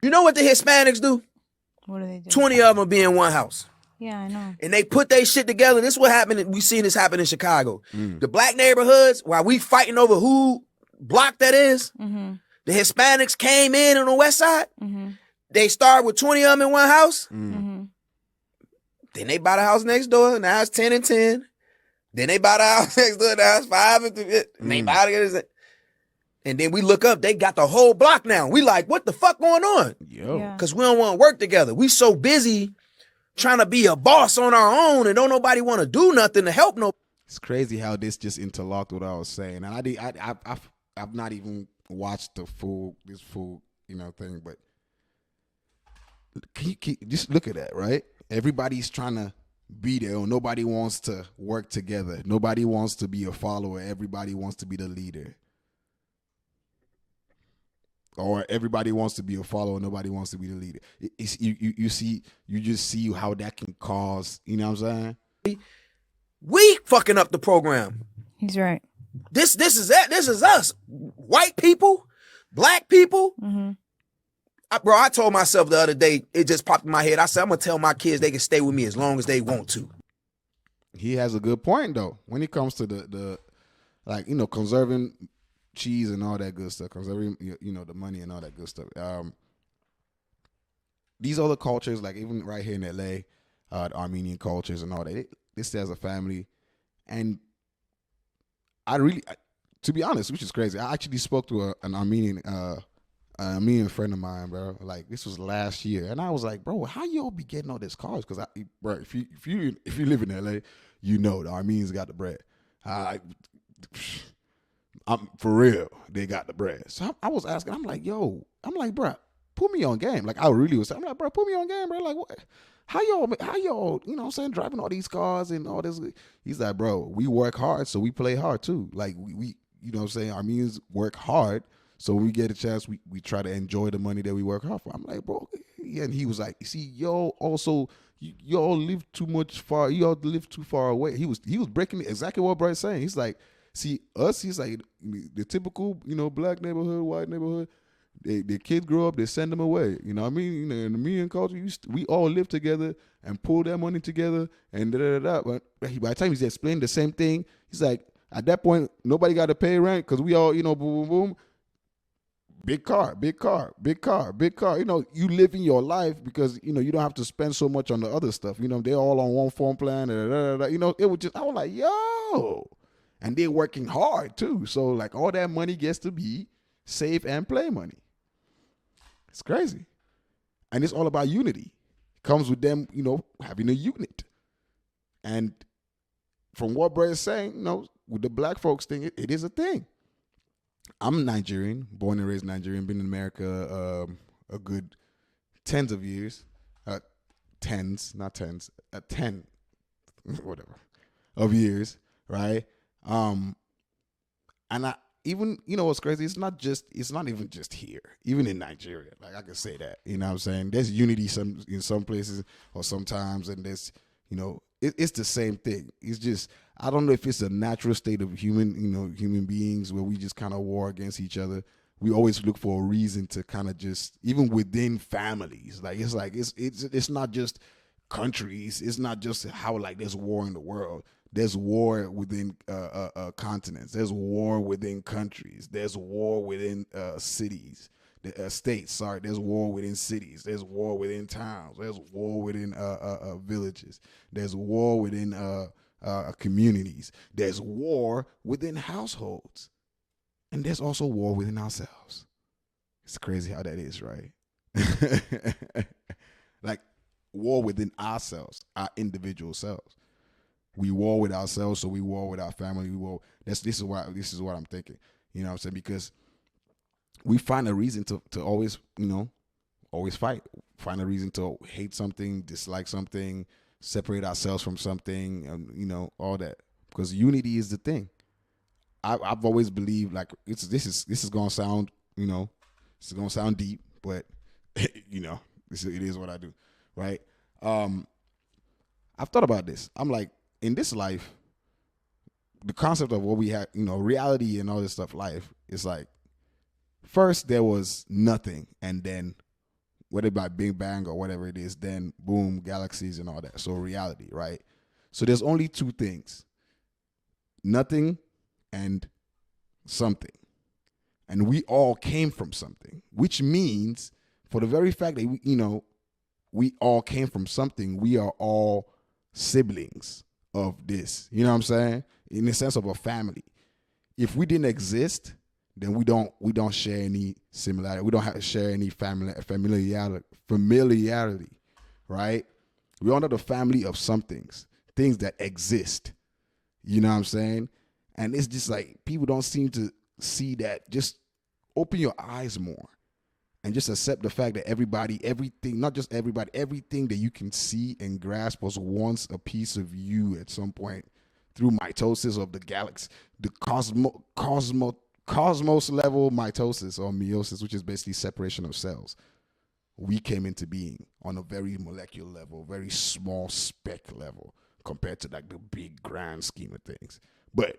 You know what the Hispanics do? What do they do? 20 of them be in one house. Yeah, I know. And they put their shit together. This is what happened. We seen this happen in Chicago. Mm. The black neighborhoods, while we fighting over who block that is, Mm-hmm. the Hispanics came in on the west side. Mm-hmm. They started with 20 of them in one house. Mm-hmm. Then they bought a house next door. Now it's 10 and 10. Then they bought a house next door. Now it's 5 and 3. And they bought it. And then we look up. They got the whole block now. We like, what the fuck going on? Yo. Yeah. Because we don't want to work together. We so busy trying to be a boss on our own and don't nobody want to do nothing to help no. It's crazy how this just interlocked what I was saying, and I've not even watched this full thing, but can you just look at that, right? Everybody's trying to be there. Nobody wants to work together. Nobody wants to be a follower. Everybody wants to be the leader. Or everybody wants to be a follower. Nobody wants to be the leader. You just see how that can cause. You know what I'm saying? We fucking up the program. He's right. This is it. This is us. White people, black people. Mm-hmm. I told myself the other day, it just popped in my head. I said, I'm going to tell my kids they can stay with me as long as they want to. He has a good point, though, when it comes to the conserving cheese and all that good stuff, conserving, the money and all that good stuff. These other cultures, like even right here in LA, the Armenian cultures and all that, they stay as a family. And to be honest, which is crazy, I actually spoke to an Armenian friend of mine, bro. Like, this was last year, and I was like, bro, how y'all be getting all these cars? Because bro, if you live in LA, the Armenians got the bread. I'm for real, they got the bread. So I was asking, I'm like, bro, put me on game. Like, I really was. I'm like, bro, put me on game, bro. Like, what? How y'all, you know what I'm saying, driving all these cars and all this? He's like, bro, we work hard, so we play hard too. Like, we you know what I'm saying, Armenians work hard, so when we get a chance, we try to enjoy the money that we work hard for. I'm like, bro, yeah. And he was like, see, y'all live y'all live too far away. He was breaking exactly what Bry's saying. He's like, see, us, he's like, the typical, black neighborhood, white neighborhood, the kids grow up, they send them away. You know what I mean? In the Armenian culture, we all live together and pull that money together and da-da-da-da. But by the time he's explaining the same thing, he's like, at that point, nobody got to pay rent because we all, boom, boom, boom. Big car, big car, big car, big car. You live in your life because, you don't have to spend so much on the other stuff. They're all on one phone plan. Da-da-da-da. It was just, I was like, yo. And they're working hard too. So like all that money gets to be save and play money. It's crazy. And it's all about unity. It comes with them, having a unit. And from what Brett is saying, with the black folks thing, it is a thing. I'm Nigerian, born and raised Nigerian, been in America a good tens of years. 10, whatever, of years, right? And I even, what's crazy, it's not even just here, even in Nigeria. Like, I can say that, you know what I'm saying? There's unity in some places or sometimes, and there's, it's the same thing. It's just, I don't know if it's a natural state of human beings where we just kind of war against each other. We always look for a reason to kind of just, even within families, it's not just countries. It's not just how like there's war in the world. There's war within continents. There's war within countries. There's war within cities, states. Sorry, there's war within cities. There's war within towns. There's war within villages. There's war within communities. There's war within households, and there's also war within ourselves. It's crazy how that is, right? Like war within ourselves, our individual selves. We war with ourselves, so we war with our family. This is what I'm thinking. You know what I'm saying? Because we find a reason to always, always fight. Find a reason to hate something, dislike something, separate ourselves from something, all that. Because unity is the thing. I've always believed, like, this is gonna sound, this is gonna sound deep, but it is what I do, right? I've thought about this. I'm like, in this life, the concept of what we have, reality and all this stuff, life, is like, first there was nothing, and then whether by Big Bang or whatever it is, then boom, galaxies and all that. So reality, right? So there's only two things: nothing and something. And we all came from something, which means for the very fact that we all came from something, we are all siblings of this. You know what I'm saying? In the sense of a family. If we didn't exist, then we don't share any similarity. We don't share any familiarity, right? We're under the family of some things that exist. You know what I'm saying? And it's just like people don't seem to see that. Just open your eyes more and just accept the fact that everything, not just everybody, everything that you can see and grasp was once a piece of you at some point through mitosis of the galaxy, the cosmos level mitosis or meiosis, which is basically separation of cells. We came into being on a very molecular level, very small speck level compared to like the big grand scheme of things. But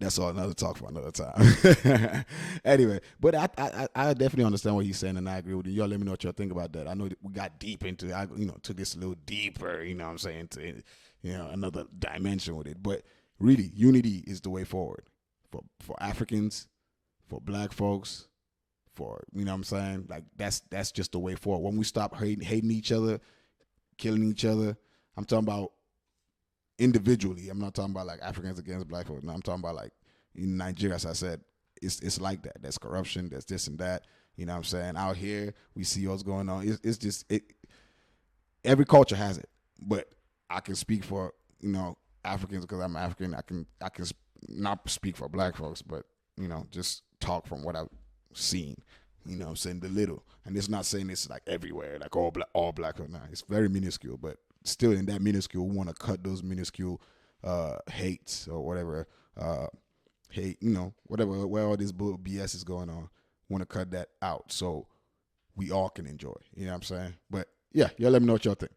that's all another talk for another time. Anyway, but I definitely understand what he's saying, and I agree with you. Y'all let me know what y'all think about that. I know that we got deep into, took this a little deeper, you know what I'm saying, to, another dimension with it. But really, unity is the way forward for Africans, for black folks, for, you know what I'm saying? Like, that's just the way forward. When we stop hating each other, killing each other, I'm talking about individually. I'm not talking about like Africans against black folks. No, I'm talking about like in Nigeria, as I said, it's like that. There's corruption, there's this and that. You know what I'm saying? Out here, we see what's going on. It's just every culture has it. But I can speak for, Africans because I'm African. I can not speak for black folks, but, just talk from what I've seen. You know what I'm saying? The little. And it's not saying it's like everywhere, like all black or not. It's very minuscule, but still in that minuscule, we want to cut those minuscule hates or whatever, hate, whatever, where all this BS is going on. Want to cut that out so we all can enjoy. You know what I'm saying? But yeah, y'all let me know what y'all think.